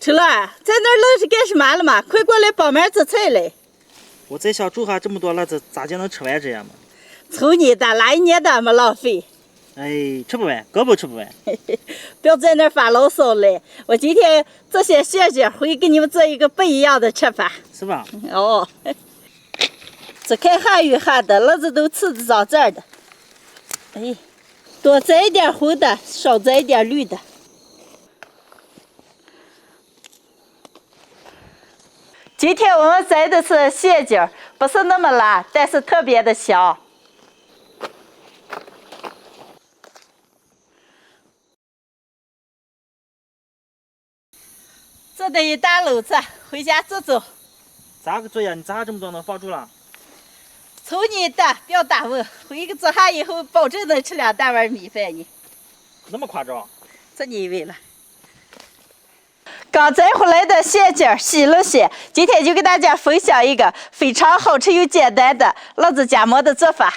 秋兰，在那儿愣是干什么了嘛？快过来帮忙做菜来。我在想，煮下这么多辣子，咋就能吃完这样嘛？瞅你的，哪一年的没浪费？哎，吃不完，根本吃不完。不要在那儿发牢骚了。我今天这些馅儿会给你们做一个不一样的吃法。是吧？哦，这看下雨下的，辣子都吃的脏脏的。哎，多摘一点红的，少摘一点绿的。今天我们摘的是蟹筋儿，不是那么辣，但是特别的香。这得一大篓子，回家做做。咋个做呀？你咋这么多能放住了？瞅你的，不要打我，回去做下以后，保证能吃2大碗米饭呢。那么夸张？这你以为了？刚摘回来的蟹筋洗了洗，今天就给大家分享一个非常好吃又简单的辣子夹馍的做法。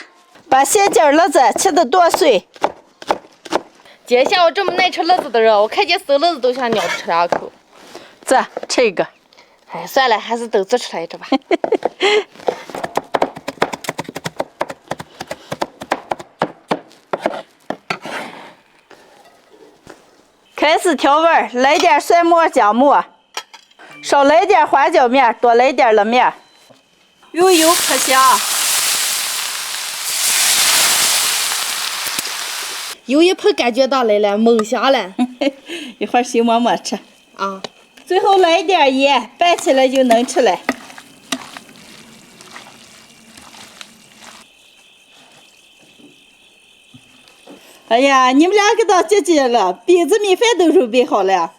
把蟹筋辣子切得剁碎。今天像我这么爱吃辣子的人，我看见生辣子都想咬着吃2口。这吃一个。哎，算了，还是等着吃来着吧。开始调味儿，来点蒜末、姜末，少来点花椒面，多来点辣面，用油泼香。油一泼，感觉到来了，猛香了。一会儿先馍馍吃啊。最后来一点盐，拌起来就能吃了。哎呀，你们2个当姐姐了，饼子米饭都准备好了。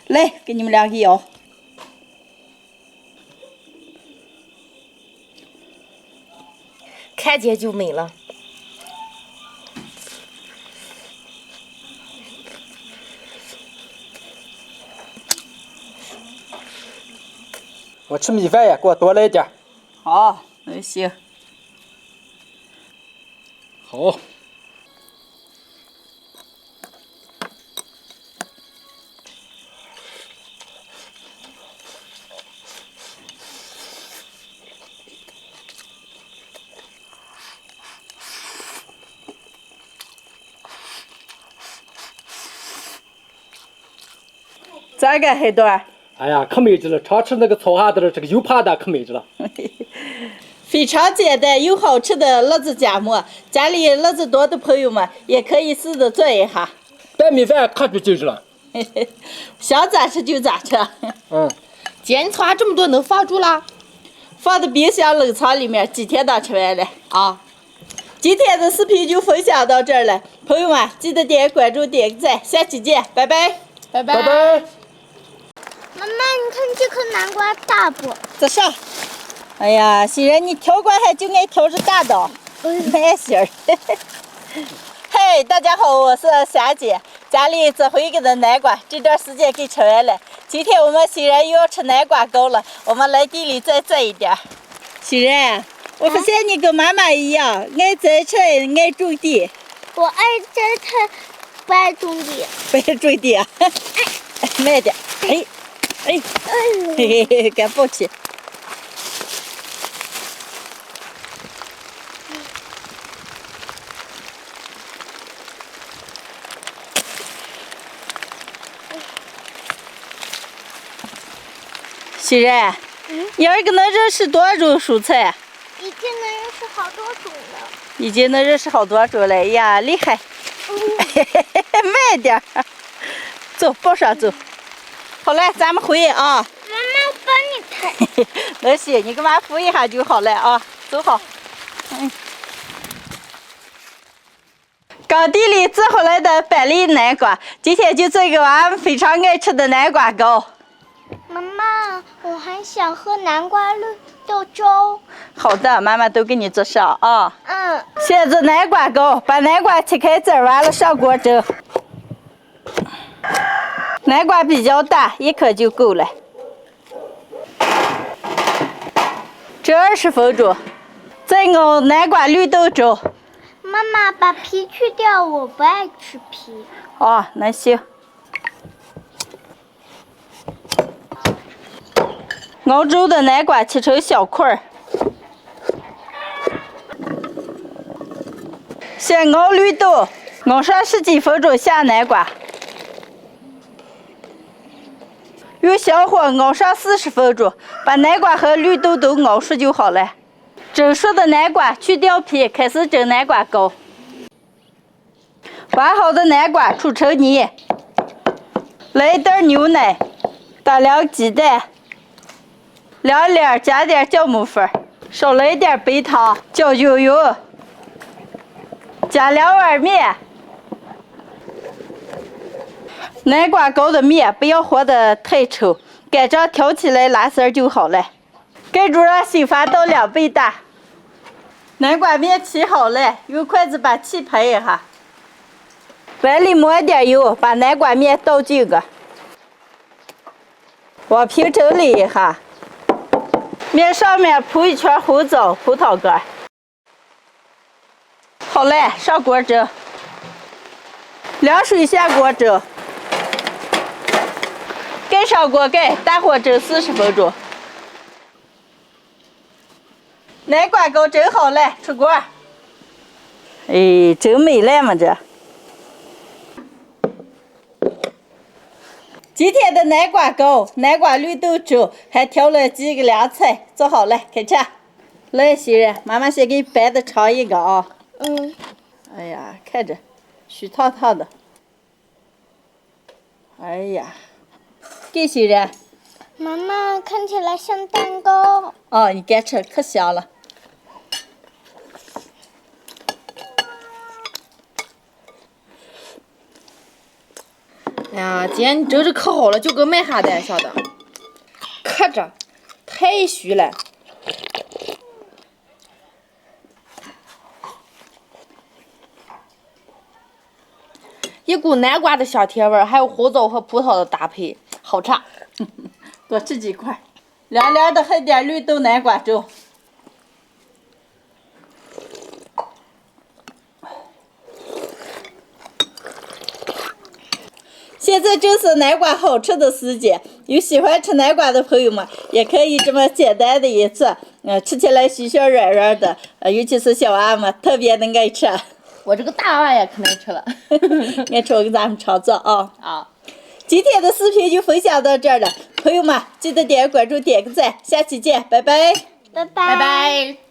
来，给你们2个舀。看见就美了。我吃米饭呀，给我多来点。好，那行。好。咋个，海段？哎呀，可美极了！常吃那个炒哈的，这个油扒的可美极了。非常简单又好吃的辣子夹馍，家里辣子多的朋友们也可以试着做一下。拌米饭可就精致了。想咋吃就咋吃。今天你炒这么多能放住了？放到冰箱冷藏里面，几天能吃完了啊！今天的视频就分享到这儿了，朋友们记得点关注、点个赞，下期见，拜拜，拜拜。拜拜。妈妈，你看这颗南瓜大不？这啥？哎呀，虽然你挑瓜还就爱挑着大的，耐心儿。嘿，大家好，我是霞姐，家里只会给的南瓜，这段时间给吃完了。今天我们虽然又要吃南瓜糕了，我们来地里再做一点。虽然我发现你跟妈妈一样，爱摘菜，爱种地。我爱摘菜，不爱种地。不爱种地啊？慢点。哎，嘿嘿嘿，敢抱起。虽然，你2个能认识多少种蔬菜？已经能认识好多种了。已经能认识好多种了呀，厉害！慢点，走，抱上走。好了，咱们回啊。妈妈，我帮你抬。那行，你给妈扶一下就好了啊，走好。刚地里摘回来的板栗南瓜，今天就做一个娃们非常爱吃的南瓜糕。妈妈，我还想喝南瓜绿豆粥。好的，妈妈都给你做上啊。先做南瓜糕，把南瓜切开籽儿，完了上锅蒸。南瓜比较大，1颗就够了。蒸20分钟，再熬南瓜绿豆粥。妈妈，把皮去掉，我不爱吃皮。哦，那行。熬粥的南瓜切成小块儿。先熬绿豆，熬上10几分钟下南瓜。用小火熬上40分钟，把南瓜和绿豆都熬熟就好了。蒸熟的南瓜去掉皮，开始蒸南瓜糕。挖好的南瓜杵成泥，来一袋牛奶，打2鸡蛋，2粒加点酵母粉，少来一点白糖，搅均匀，加2碗面。南瓜糕的面不要和得太稠，干仗挑起来拉丝就好了。盖住让心发到2倍大。南瓜面沏好了，用筷子把气拍一下。碗里抹点油，把南瓜面倒进去，往平整理一下。面上面铺一圈红枣、葡萄干。好了，上锅蒸。凉水下锅蒸。盖上锅盖，大火蒸40分钟。南瓜糕蒸好了，出锅。哎，真美了嘛这。今天的南瓜糕、南瓜绿豆粥，还调了几个凉菜，做好了，开吃。来，熙然，妈妈先给你掰的尝一个啊。哎呀，看着，虚烫烫的。哎呀，给熙然。妈妈看起来像蛋糕。哦，你该吃，可香了。哎呀，今天你蒸着可好了，就跟买下的晓得，可着太虚了。一股南瓜的香甜味儿，还有红枣和葡萄的搭配，好吃。多吃几块，凉凉的喝点绿豆南瓜粥。现在正是南瓜好吃的时间，有喜欢吃南瓜的朋友们，也可以这么简单的一做，吃起来细小软软的，尤其是小娃们特别的爱吃。我这个大娃也可能吃了。爱吃我给咱们常做啊。啊，今天的视频就分享到这儿了，朋友们记得点关注、点个赞，下期见，拜拜。拜拜。拜拜。